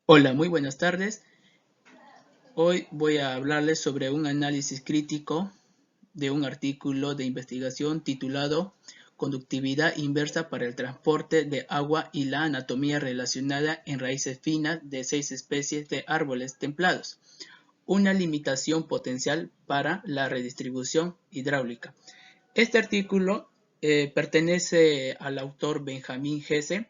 Hola, muy buenas tardes. Hoy voy a hablarles sobre un análisis crítico de un artículo de investigación titulado Conductividad inversa para el transporte de agua y la anatomía relacionada en raíces finas de 6 especies de árboles templados. Una limitación potencial para la redistribución hidráulica. Este artículo pertenece al autor Benjamín Hesse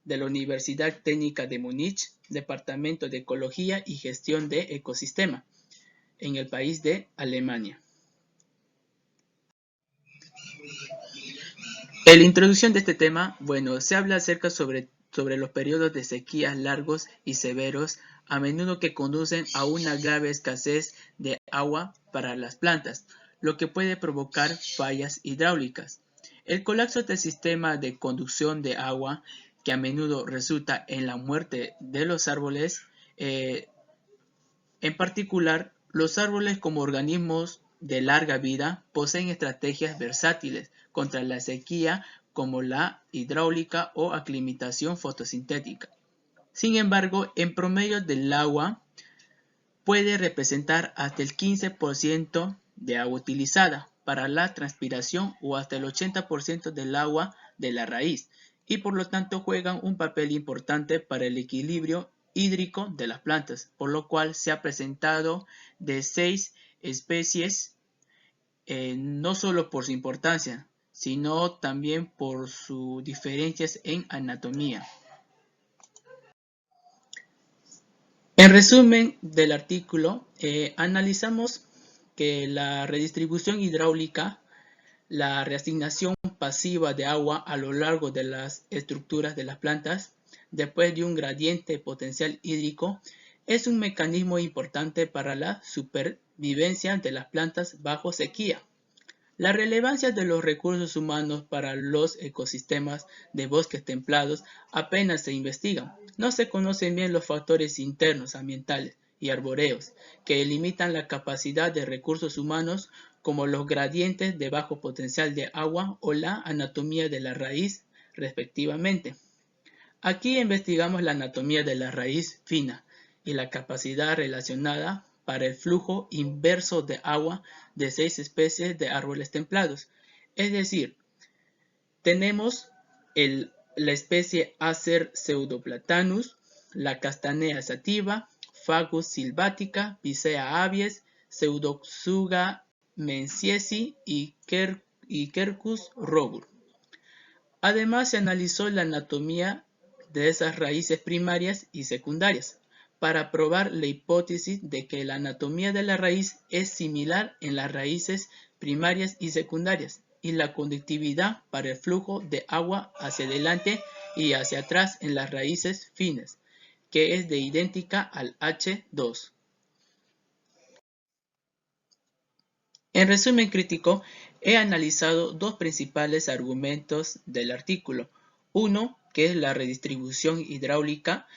de la Universidad Técnica de Múnich, Departamento de Ecología y Gestión de Ecosistema, en el país de Alemania. En la introducción de este tema, se habla acerca sobre los periodos de sequías largos y severos, a menudo que conducen a una grave escasez de agua para las plantas, lo que puede provocar fallas hidráulicas. El colapso del sistema de conducción de agua, que a menudo resulta en la muerte de los árboles, en particular, los árboles como organismos de larga vida poseen estrategias versátiles contra la sequía como la hidráulica o aclimatación fotosintética. Sin embargo, en promedio del agua puede representar hasta el 15% de agua utilizada para la transpiración o hasta el 80% del agua de la raíz, y por lo tanto juegan un papel importante para el equilibrio hídrico de las plantas, por lo cual se ha presentado de 6 especies, no solo por su importancia, sino también por sus diferencias en anatomía. En resumen del artículo, analizamos que la redistribución hidráulica, la reasignación pasiva de agua a lo largo de las estructuras de las plantas, después de un gradiente potencial hídrico, es un mecanismo importante para la supervivencia de las plantas bajo sequía. La relevancia de los recursos humanos para los ecosistemas de bosques templados apenas se investiga. No se conocen bien los factores internos, ambientales y arbóreos que limitan la capacidad de recursos humanos, como los gradientes de bajo potencial de agua o la anatomía de la raíz, respectivamente. Aquí investigamos la anatomía de la raíz fina y la capacidad relacionada para el flujo inverso de agua de 6 especies de árboles templados. Es decir, tenemos la especie Acer pseudoplatanus, la castanea sativa, Fagus sylvatica, Picea abies, Pseudoxuga menziesi y Quercus robur. Además, se analizó la anatomía de esas raíces primarias y secundarias para probar la hipótesis de que la anatomía de la raíz es similar en las raíces primarias y secundarias, y la conductividad para el flujo de agua hacia adelante y hacia atrás en las raíces finas, que es de idéntica al H2. En resumen crítico, he analizado dos principales argumentos del artículo. Uno, que es la redistribución hidráulica,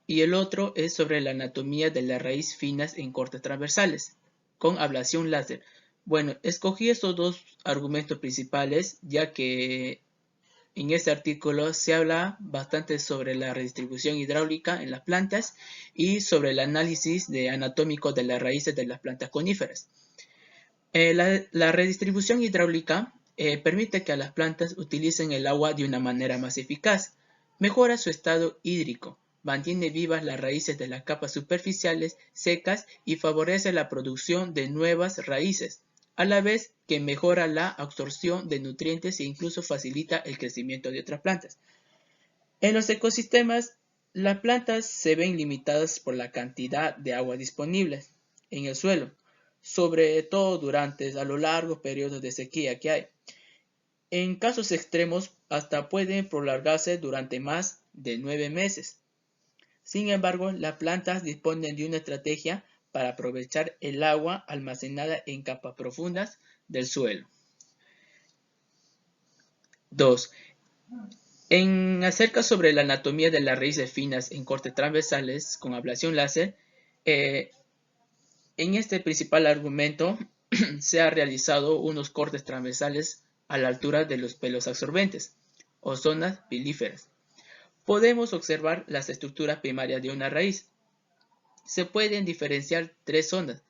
y el otro es sobre la anatomía de la raíz finas en cortes transversales, con ablación láser. Escogí estos dos argumentos principales, ya que en este artículo se habla bastante sobre la redistribución hidráulica en las plantas y sobre el análisis anatómico de las raíces de las plantas coníferas. La redistribución hidráulica permite que las plantas utilicen el agua de una manera más eficaz, mejora su estado hídrico, mantiene vivas las raíces de las capas superficiales secas y favorece la producción de nuevas raíces, a la vez que mejora la absorción de nutrientes e incluso facilita el crecimiento de otras plantas. En los ecosistemas, las plantas se ven limitadas por la cantidad de agua disponible en el suelo, sobre todo durante los largos periodos de sequía que hay. En casos extremos, hasta pueden prolongarse durante más de 9 meses. Sin embargo, las plantas disponen de una estrategia para aprovechar el agua almacenada en capas profundas del suelo. 2. En acerca sobre la anatomía de las raíces finas en cortes transversales con ablación láser, en este principal argumento se han realizado unos cortes transversales a la altura de los pelos absorbentes o zonas pilíferas. Podemos observar las estructuras primarias de una raíz, Se pueden diferenciar tres zonas.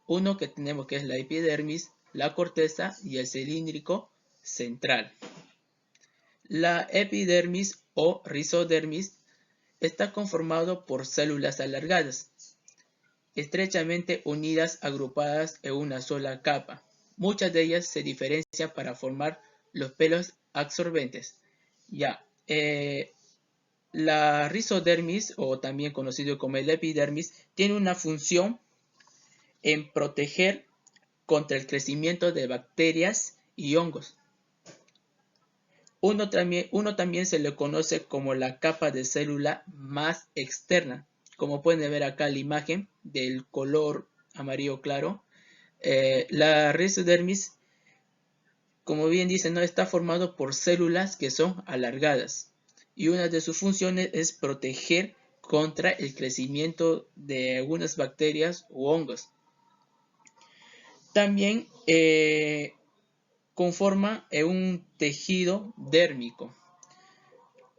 Uno que tenemos que es la epidermis, la corteza y el cilíndrico central. La epidermis o rizodermis está conformado por células alargadas, estrechamente unidas, agrupadas en una sola capa. Muchas de ellas se diferencian para formar los pelos absorbentes. Ya, la rizodermis, o también conocido como el epidermis, tiene una función en proteger contra el crecimiento de bacterias y hongos. Uno también se le conoce como la capa de célula más externa. Como pueden ver acá la imagen del color amarillo claro. La rizodermis, como bien dice, no está formado por células que son alargadas. Y una de sus funciones es proteger contra el crecimiento de algunas bacterias u hongos. También conforma un tejido dérmico.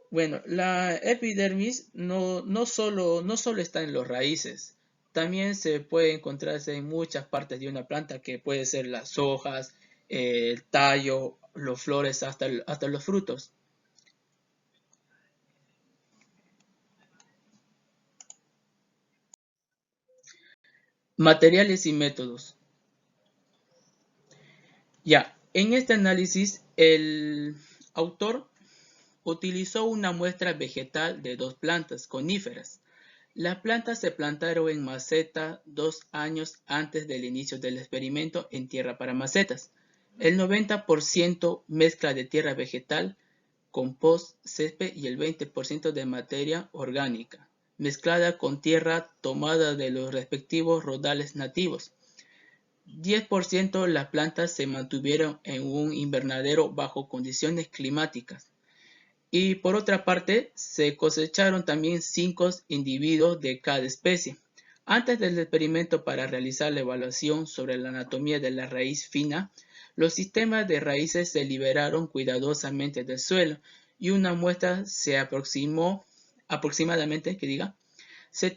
Bueno, la epidermis no solo está en las raíces, también se puede encontrarse en muchas partes de una planta, que puede ser las hojas, el tallo, las flores, hasta los frutos. Materiales y métodos. Ya, en este análisis el autor utilizó una muestra vegetal de dos plantas coníferas. Las plantas se plantaron en maceta 2 años antes del inicio del experimento en tierra para macetas. El 90% mezcla de tierra vegetal, compost, césped y el 20% de materia orgánica, mezclada con tierra tomada de los respectivos rodales nativos. 10% las plantas se mantuvieron en un invernadero bajo condiciones climáticas. Y por otra parte, se cosecharon también 5 individuos de cada especie. Antes del experimento, para realizar la evaluación sobre la anatomía de la raíz fina, los sistemas de raíces se liberaron cuidadosamente del suelo y una muestra se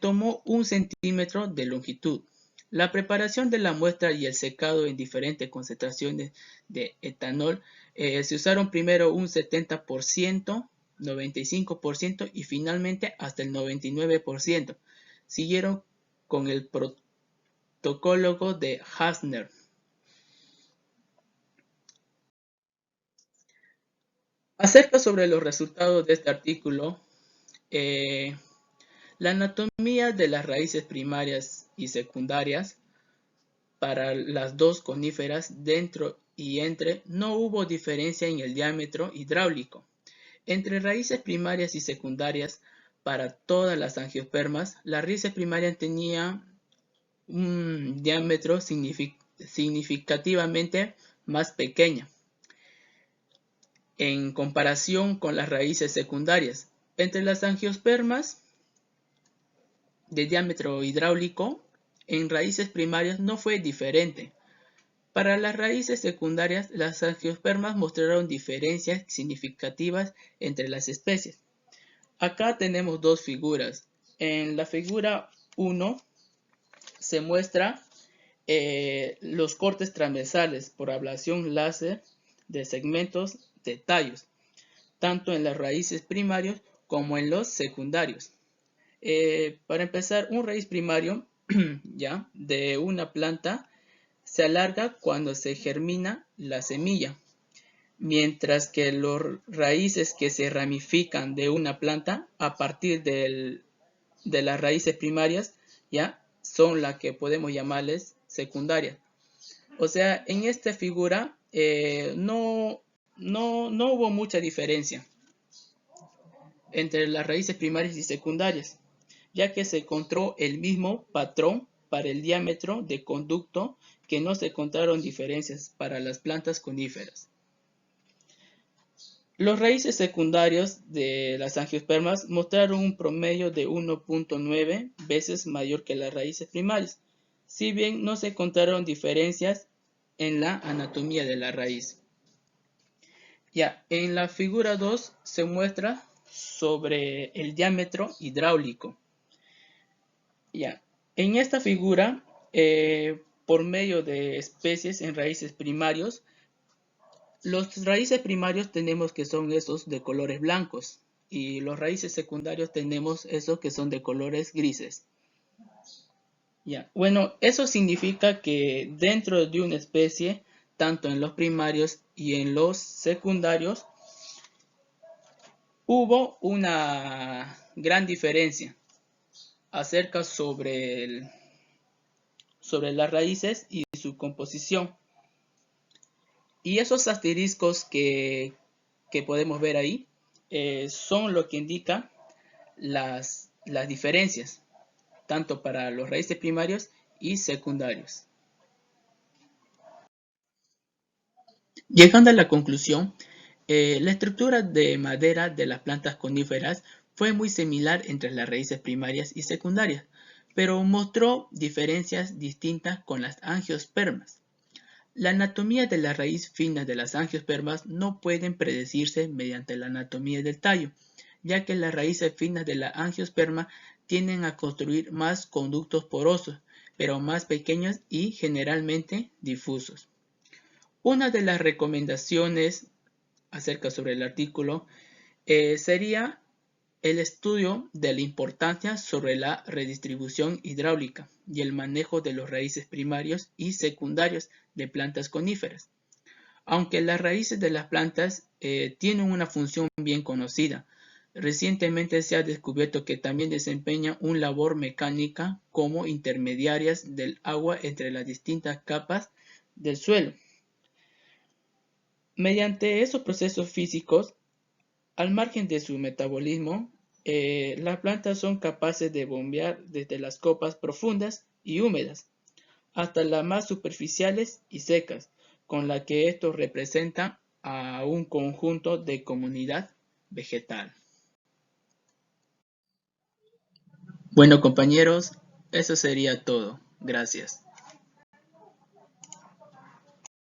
tomó 1 centímetro de longitud. La preparación de la muestra y el secado en diferentes concentraciones de etanol se usaron primero un 70%, 95% y finalmente hasta el 99%. Siguieron con el protocolo de Hassner. Acerca sobre los resultados de este artículo, la anatomía de las raíces primarias y secundarias para las dos coníferas dentro y entre no hubo diferencia en el diámetro hidráulico. Entre raíces primarias y secundarias, para todas las angiospermas, las raíces primarias tenían un diámetro significativamente más pequeño en comparación con las raíces secundarias. Entre las angiospermas de diámetro hidráulico, en raíces primarias no fue diferente. Para las raíces secundarias, las angiospermas mostraron diferencias significativas entre las especies. Acá tenemos dos figuras. En la figura 1 se muestra los cortes transversales por ablación láser de segmentos de tallos, tanto en las raíces primarios como en los secundarios. Para empezar, un raíz primario ya de una planta se alarga cuando se germina la semilla, mientras que las raíces que se ramifican de una planta a partir de las raíces primarias ya son las que podemos llamarles secundarias. O sea, en esta figura no hubo mucha diferencia entre las raíces primarias y secundarias, ya que se encontró el mismo patrón para el diámetro de conducto, que no se encontraron diferencias para las plantas coníferas. Los raíces secundarios de las angiospermas mostraron un promedio de 1.9 veces mayor que las raíces primarias, si bien no se encontraron diferencias en la anatomía de la raíz. Ya, en la figura 2 se muestra sobre el diámetro hidráulico. Ya, En esta figura, por medio de especies en raíces primarios, los raíces primarios tenemos que son esos de colores blancos y los raíces secundarios tenemos esos que son de colores grises. Ya. Bueno, eso significa que dentro de una especie, tanto en los primarios y en los secundarios, hubo una gran diferencia acerca sobre las raíces y su composición. Y esos asteriscos que podemos ver ahí son lo que indica las diferencias, tanto para los raíces primarios y secundarios. Llegando a la conclusión, la estructura de madera de las plantas coníferas fue muy similar entre las raíces primarias y secundarias, pero mostró diferencias distintas con las angiospermas. La anatomía de la raíz fina de las angiospermas no pueden predecirse mediante la anatomía del tallo, ya que las raíces finas de la angiosperma tienden a construir más conductos porosos, pero más pequeños y generalmente difusos. Una de las recomendaciones acerca sobre el artículo sería el estudio de la importancia sobre la redistribución hidráulica y el manejo de los raíces primarios y secundarios de plantas coníferas. Aunque las raíces de las plantas tienen una función bien conocida, recientemente se ha descubierto que también desempeñan una labor mecánica como intermediarias del agua entre las distintas capas del suelo. Mediante esos procesos físicos, al margen de su metabolismo, las plantas son capaces de bombear desde las copas profundas y húmedas hasta las más superficiales y secas, con la que esto representa a un conjunto de comunidad vegetal. Bueno, compañeros, eso sería todo. Gracias.